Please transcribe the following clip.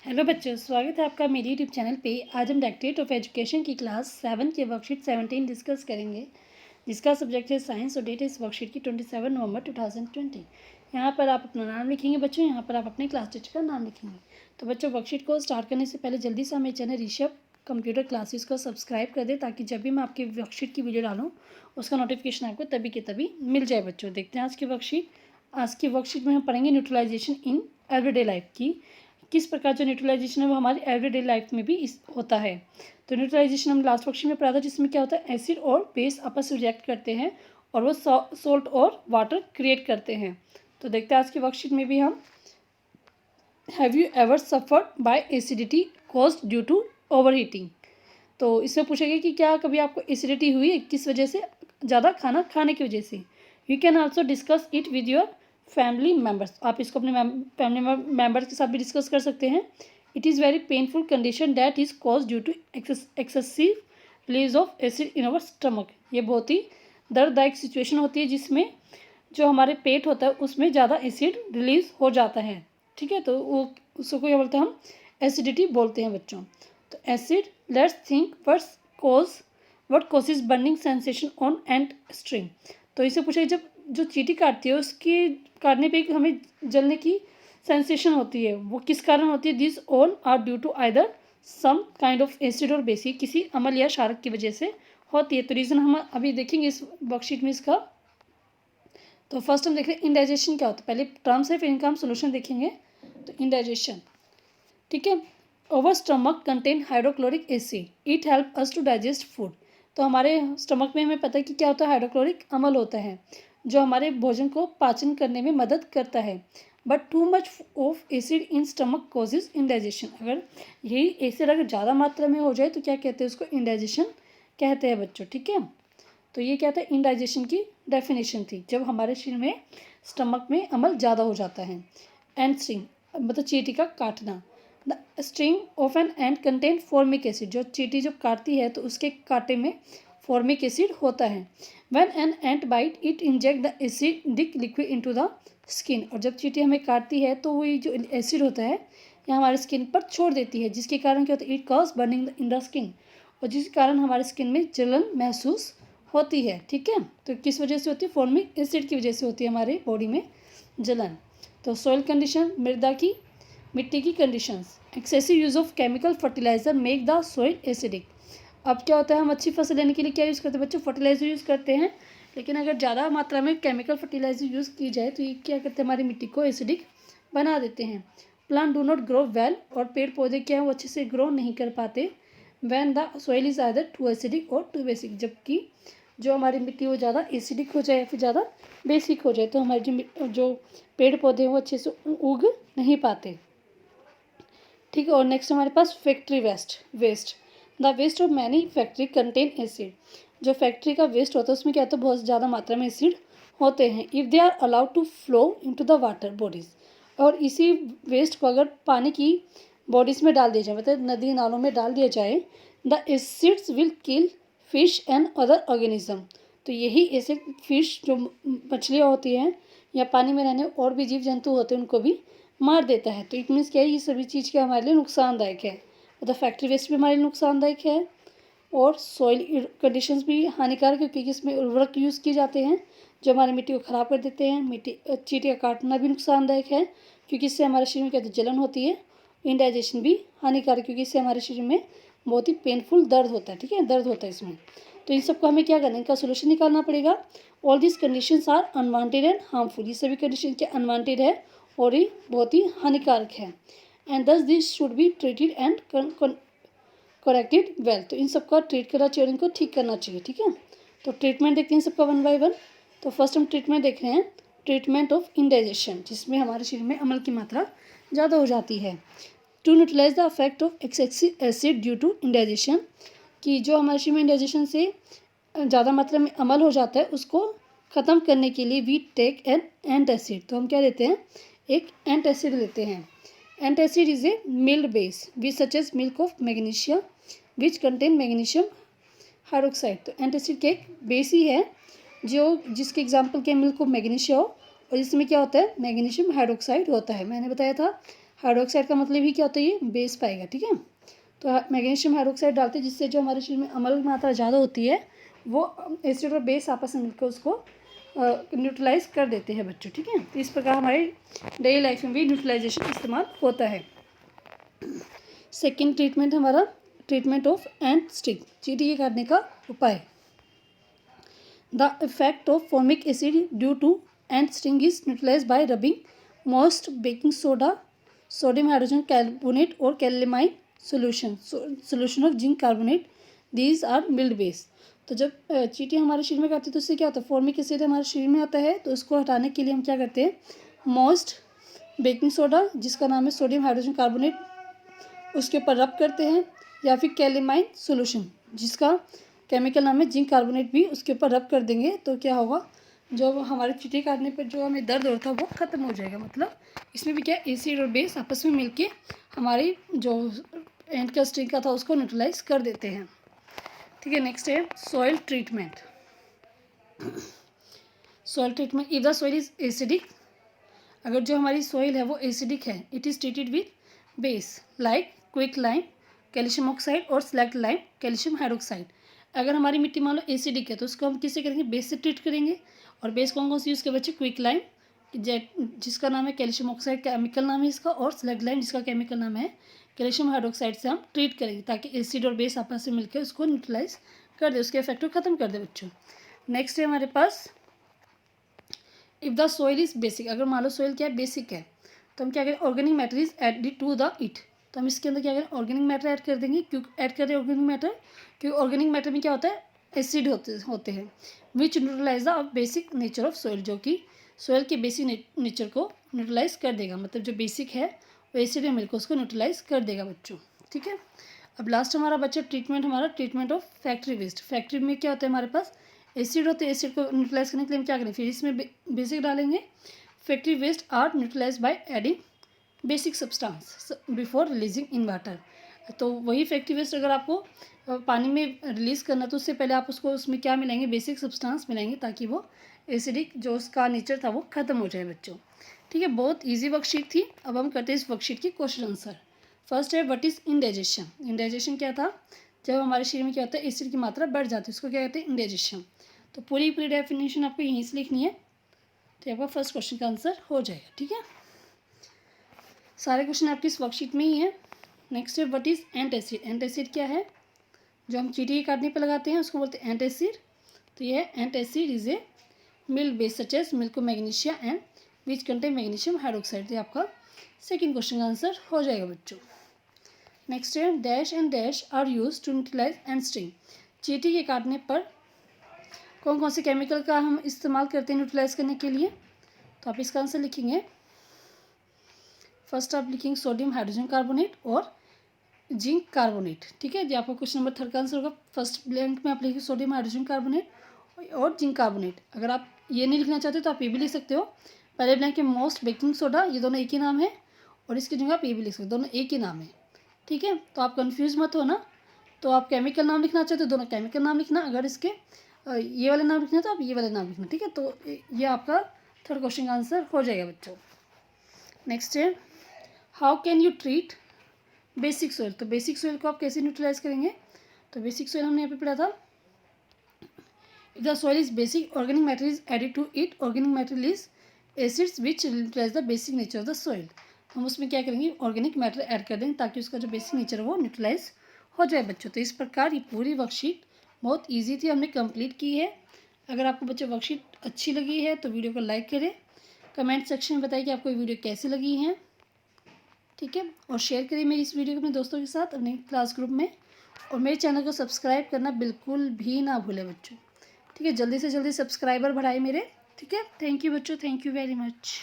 Hello बच्चों, स्वागत है आपका मेरे यूट्यूब चैनल पे। आज हम डायरेक्टरेट ऑफ एजुकेशन की क्लास 7 के वर्कशीट 17 डिस्कस करेंगे, जिसका सब्जेक्ट है साइंस और डेट है इस वर्कशीट की 27 नवंबर 2020। यहाँ पर आप अपना नाम लिखेंगे बच्चों, यहाँ पर आप अपने क्लास टीचर का नाम लिखेंगे। तो बच्चों, वर्कशीट को स्टार्ट करने से पहले जल्दी से हमें चैनल ऋषभ कंप्यूटर क्लासेस को सब्सक्राइब कर दें, ताकि जब भी मैं आपकी वर्कशीट की वीडियो डालूँ उसका नोटिफिकेशन आपको तभी के तभी मिल जाए। बच्चों, देखते हैं आज की वर्कशीट। आज की वर्कशीट में हम पढ़ेंगे न्यूट्रलाइजेशन इन एवरीडे लाइफ की, किस प्रकार जो न्यूट्रलाइजेशन है वो हमारी एवरीडे लाइफ में भी होता है। तो न्यूट्रलाइजेशन हम लास्ट वर्कशीट में पढ़ा था, जिसमें क्या होता है, एसिड और बेस आपस में रिएक्ट करते हैं और वो सोल्ट और वाटर क्रिएट करते हैं। तो देखते हैं आज की वर्कशीट में भी हम, have you ever suffered by acidity caused due to over heating. तो इसमें पूछेगा कि क्या कभी आपको एसिडिटी हुई है, किस वजह से, ज़्यादा खाना खाने की वजह से। You can also discuss it with your family members. आप इसको अपने फैमिली मेम्बर्स के साथ भी डिस्कस कर सकते हैं। It is very painful condition that is cause due to excessive release of acid in our stomach. ये बहुत ही दर्ददायक सिचुएशन होती है जिसमें जो हमारे पेट होता है उसमें ज़्यादा एसिड रिलीज हो जाता है। ठीक है, तो वो उसको क्या बोलते हैं, हम एसिडिटी बोलते हैं बच्चों। तो acid, let's think what causes burning sensation on and string. तो इसे पूछे, जब जो चींटी काटती है उसके काटने पे हमें जलने की सेंसेशन होती है, वो किस कारण होती है। This all are due to either some kind of acid or basic, किसी अम्ल या क्षारक की वजह से होती है। तो रीज़न हम अभी देखेंगे इस वर्कशीट में इसका। तो फर्स्ट हम देख रहे हैं इंडाइजेशन क्या होता है। पहले टर्म्स है, फिर इनका हम सोल्यूशन देखेंगे। तो इंडाइजेशन, ठीक है। Our stomach contain hydrochloric acid, it help us to digest food. तो हमारे स्टमक में हमें पता है कि क्या होता है, हाइड्रोक्लोरिक अम्ल होता है जो हमारे भोजन को पाचन करने में मदद करता है। But too much of acid in stomach causes indigestion. अगर यही एसिड अगर ज़्यादा मात्रा में हो जाए तो क्या कहते हैं, उसको इंडाइजेशन कहते हैं बच्चों। ठीक है, तो ये क्या था, इंडाइजेशन की डेफिनेशन थी, जब हमारे शरीर में स्टमक में अम्ल ज़्यादा हो जाता है। एंड स्ट्रिंग मतलब चींटी का काटना। The sting of an ant contain formic acid. जो चींटी जब काटती है तो उसके कांटे में फॉर्मिक एसिड होता है। When an ant bite it inject the acidic liquid into the skin. और जब चींटी हमें काटती है तो वही जो एसिड होता है यह हमारे स्किन पर छोड़ देती है, जिसके कारण क्या होता है, it cause burning in the skin. और जिसके कारण हमारे स्किन में जलन महसूस होती है। ठीक है, तो किस वजह से होती है, फॉर्मिक एसिड की वजह से होती है हमारे बॉडी में जलन। तो सॉइल कंडीशन, मिट्टी की conditions. Excessive use of chemical fertiliser make the soil acidic. अब क्या होता है, हम अच्छी फसल लेने के लिए क्या यूज़ करते हैं बच्चों, फर्टिलाइजर यूज़ करते हैं। लेकिन अगर ज़्यादा मात्रा में केमिकल फर्टिलाइजर यूज़ की जाए तो ये क्या करते हैं, हमारी मिट्टी को एसिडिक बना देते हैं। Plant do not grow well, और पेड़ पौधे क्या है वो अच्छे से ग्रो नहीं कर पाते। When the soil is either too acidic or too basic, जबकि जो हमारी मिट्टी वो ज़्यादा एसिडिक हो जाए या फिर ज़्यादा बेसिक हो जाए तो हमारे जो पेड़ पौधे हैं वो अच्छे से उग नहीं पाते। ठीक है, और नेक्स्ट हमारे पास factory waste. The waste of many factory contain acid. जो फैक्ट्री का वेस्ट होता है उसमें क्या होता है, बहुत ज़्यादा मात्रा में एसिड होते हैं। If they are allowed to flow into the water bodies. और इसी वेस्ट को अगर पानी की बॉडीज़ में डाल दिया जाए, मतलब नदी नालों में डाल दिया जाए, the acids will kill fish and other organism. तो यही एसिड फिश, जो मछलियाँ होती हैं या पानी में रहने और भी जीव जंतु होते हैं, उनको भी मार देता है। तो इट मीन्स क्या है, ये सभी चीज़ क्या हमारे लिए नुकसानदायक है। मतलब फैक्ट्री वेस्ट भी हमारे लिए नुकसानदायक है, और सॉइल कंडीशंस भी हानिकारक है, क्योंकि इसमें उर्वरक यूज़ किए जाते हैं जो हमारी मिट्टी को ख़राब कर देते हैं। चींटी का काटना भी नुकसानदायक है, क्योंकि इससे हमारे शरीर में क्या होता है, जलन होती है। इंडाइजेशन भी हानिकारक, क्योंकि इससे हमारे शरीर में बहुत ही पेनफुल दर्द होता है। ठीक है, दर्द होता है इसमें। तो इन सबको हमें क्या करना है, इनका सोल्यूशन निकालना पड़ेगा। All this conditions are unwanted and harmful. ये सभी कंडीशन क्या अनवांटेड है और ये बहुत ही हानिकारक है। एंड दस this should be treated and corrected well. तो इन सबका ट्रीट करना चाहिए और इनको ठीक करना चाहिए। ठीक है, तो ट्रीटमेंट देखते हैं सबका वन बाय वन। तो फर्स्ट हम ट्रीटमेंट देख रहे हैं, ट्रीटमेंट ऑफ इंडाइजेशन, जिसमें हमारे शरीर में अम्ल की मात्रा ज़्यादा हो जाती है। To neutralise the effect of excessive acid due to indigestion, कि जो हमारे शरीर में इंडाइजेशन से ज़्यादा मात्रा में अम्ल हो जाता है उसको ख़त्म करने के लिए वी टेक एन एंटासिड। तो हम क्या देते हैं, एक एंटासिड लेते हैं। Antacid is a mild base which such as milk of magnesia which contain magnesium hydroxide. तो एंटासिड के एक बेस ही है जो जिसके एग्जाम्पल के मिल्क ऑफ मैग्नीशिया हो, और इसमें क्या होता है, मैग्नीशियम हाइड्रोक्साइड होता है। मैंने बताया था हाइड्रोक्साइड का मतलब ही क्या होता है, ये बेस पाएगा, ठीक है। तो मैग्नीशियम हाइड्रोक्साइड डालते हैं जिससे जो हमारे शरीर में अम्ल की मात्रा ज़्यादा होती है वो एसिड और बेस आपस में मिलकर उसको न्यूट्रलाइज कर देते हैं बच्चों, ठीक है। तो इस प्रकार हमारी डेली लाइफ में भी न्यूट्रलाइजेशन इस्तेमाल होता है। सेकेंड ट्रीटमेंट हमारा ट्रीटमेंट ऑफ एंट स्टिंग, चींटी के काटने का उपाय। The effect of formic acid due to ant sting is neutralize by rubbing moist baking soda, sodium hydrogen carbonate और calamine solution of zinc carbonate, these are mild base. तो जब चींटी हमारे शरीर में काटती है तो उससे क्या होता है, फॉर्मिक एसिड हमारे शरीर में आता है, तो उसको हटाने के लिए हम क्या करते हैं, मोस्ट बेकिंग सोडा जिसका नाम है सोडियम हाइड्रोजन कार्बोनेट, उसके ऊपर रब करते हैं, या फिर कैलेमाइन सोल्यूशन जिसका केमिकल नाम है जिंक कार्बोनेट, भी उसके ऊपर रब कर देंगे। तो क्या होगा, जो हमारे चींटी काटने पर जो हमें दर्द होता है वो ख़त्म हो जाएगा। मतलब इसमें भी क्या एसिड और बेस आपस में मिलके हमारी जो एंट का स्टिंग का था उसको न्यूट्रलाइज कर देते हैं, ठीक है। नेक्स्ट है soil treatment. Soil treatment, if the soil is acidic, अगर जो हमारी सॉइल है वो एसिडिक है, it is treated with base like quick lime calcium oxide और सेलेक्ट लाइम कैल्शियम हाइड्रोक्साइड। अगर हमारी मिट्टी मान लो एसिडिक है तो उसको हम किससे करेंगे, बेस से ट्रीट करेंगे। और बेस कौन कौन सी यूज़ के बच्चे, क्विक लाइम जिसका नाम है कैल्शियम ऑक्साइड, केमिकल नाम है इसका, और सेलेक्ट लाइम जिसका केमिकल नाम है कैल्शियम हाइड्रोक्साइड से हम ट्रीट करेंगे ताकि एसिड और बेस आपस में मिलकर उसको न्यूट्रलाइज कर दे, उसके इफेक्ट को ख़त्म कर दे बच्चों। नेक्स्ट है हमारे पास if the soil is basic, अगर मान लो सॉइल क्या है, बेसिक है, तो हम क्या करें, organic matter is added to the it, तो हम इसके अंदर क्या करें, ऑर्गेनिक मैटर ऐड कर देंगे। क्यों ऐड कर रहे हैं ऑर्गेनिक मैटर, क्योंकि ऑर्गेनिक मैटर में क्या होता है, एसिड होते हैं which neutralise the basic nature of soil, जो कि सॉइल के बेसिक नेचर को न्यूट्रलाइज कर देगा। मतलब जो बेसिक है वो एसिड में मिलकर उसको न्यूट्रलाइज कर देगा बच्चों, ठीक है। अब लास्ट हमारा बच्चा ट्रीटमेंट, हमारा treatment of factory waste. Factory में क्या होता है, हमारे पास एसिड होते हैं, एसिड को न्यूट्रलाइज करने के लिए हम क्या करें, फिर इसमें बेसिक डालेंगे। Factory waste are neutralise by adding basic substance before releasing in water. तो वही फैक्ट्री वेस्ट अगर आपको पानी में रिलीज़ करना तो उससे पहले आप उसको उसमें क्या मिलाएंगे, बेसिक सब्सटेंस मिलाएंगे ताकि वो एसिडिक जो उसका नेचर था वो ख़त्म हो जाए बच्चों, ठीक है। बहुत ईजी वर्कशीट थी। अब हम करते हैं इस वर्कशीट के क्वेश्चन आंसर। फर्स्ट है व्हाट इज़ इंडाइजेशन। इंडाइजेशन क्या था, जब हमारे शरीर में क्या होता है, एसिड की मात्रा बढ़ जाती है, उसको क्या कहते हैं, इंडाइजेशन। तो पूरी डेफिनेशन आपको यहीं से लिखनी है, तो आपका फर्स्ट क्वेश्चन का आंसर हो जाएगा, ठीक है। सारे क्वेश्चन आपकी इस वर्कशीट में ही है। नेक्स्ट है व्हाट इज़ एंटासिड। एंटासिड क्या है, जो हम चींटी के काटने पर लगाते हैं उसको बोलते हैं एंटासिड। तो ये antacid is a milk base such as milk magnesia and which contain magnesium hydroxide. ये आपका सेकंड क्वेश्चन का आंसर हो जाएगा बच्चों। नेक्स्ट है dash and dash are use to neutralise ant sting. चींटी के काटने पर कौन कौन से केमिकल का हम इस्तेमाल करते हैं न्यूट्रलाइज करने के लिए, तो आप इसका आंसर लिखेंगे। फर्स्ट आप लिखेंगे सोडियम हाइड्रोजन कार्बोनेट और जिंक कार्बोनेट, ठीक है। जो आपका क्वेश्चन नंबर 3 का आंसर होगा। फर्स्ट ब्लैंक में आप लिखिए सोडियम हाइड्रोजन कार्बोनेट और जिंक कार्बोनेट। अगर आप ये नहीं लिखना चाहते तो आप ये भी लिख सकते हो। पहले ब्लैंक के मोस्ट बेकिंग सोडा, ये दोनों एक ही नाम है, और इसकी जगह आप ये भी लिख सकते हो, दोनों एक ही नाम है, ठीक है। तो आप कंफ्यूज मत हो ना। तो आप केमिकल नाम लिखना चाहते हो दोनों केमिकल नाम लिखना, अगर इसके ये वाले नाम लिखना तो आप ये वाले नाम लिखना, ठीक है। तो ये आपका थर्ड क्वेश्चन का आंसर हो जाएगा बच्चों। नेक्स्ट है how can you treat basic soil. तो बेसिक सोइल को आप कैसे न्यूट्रलाइज करेंगे, तो बेसिक सोइल हमने यहाँ पे पढ़ा था। If the soil is basic organic matter is added to it, organic matter is acids which neutralise the basic nature of the soil. हम उसमें क्या करेंगे, ऑर्गेनिक मैटर ऐड कर देंगे ताकि उसका जो बेसिक नेचर है वो न्यूट्रलाइज हो जाए बच्चों। तो इस प्रकार ये पूरी वर्कशीट बहुत ईजी थी, हमने कंप्लीट की है। अगर आपको बच्चों वर्कशीट अच्छी लगी है तो वीडियो को लाइक करें, कमेंट सेक्शन में बताइए कि आपको ये वीडियो कैसी लगी है, ठीक है। और शेयर करिए मेरी इस वीडियो को अपने दोस्तों के साथ अपने क्लास ग्रुप में, और मेरे चैनल को सब्सक्राइब करना बिल्कुल भी ना भूलें बच्चों, ठीक है। जल्दी से जल्दी सब्सक्राइबर बढ़ाए मेरे, ठीक है। थैंक यू बच्चों, थैंक यू वेरी मच।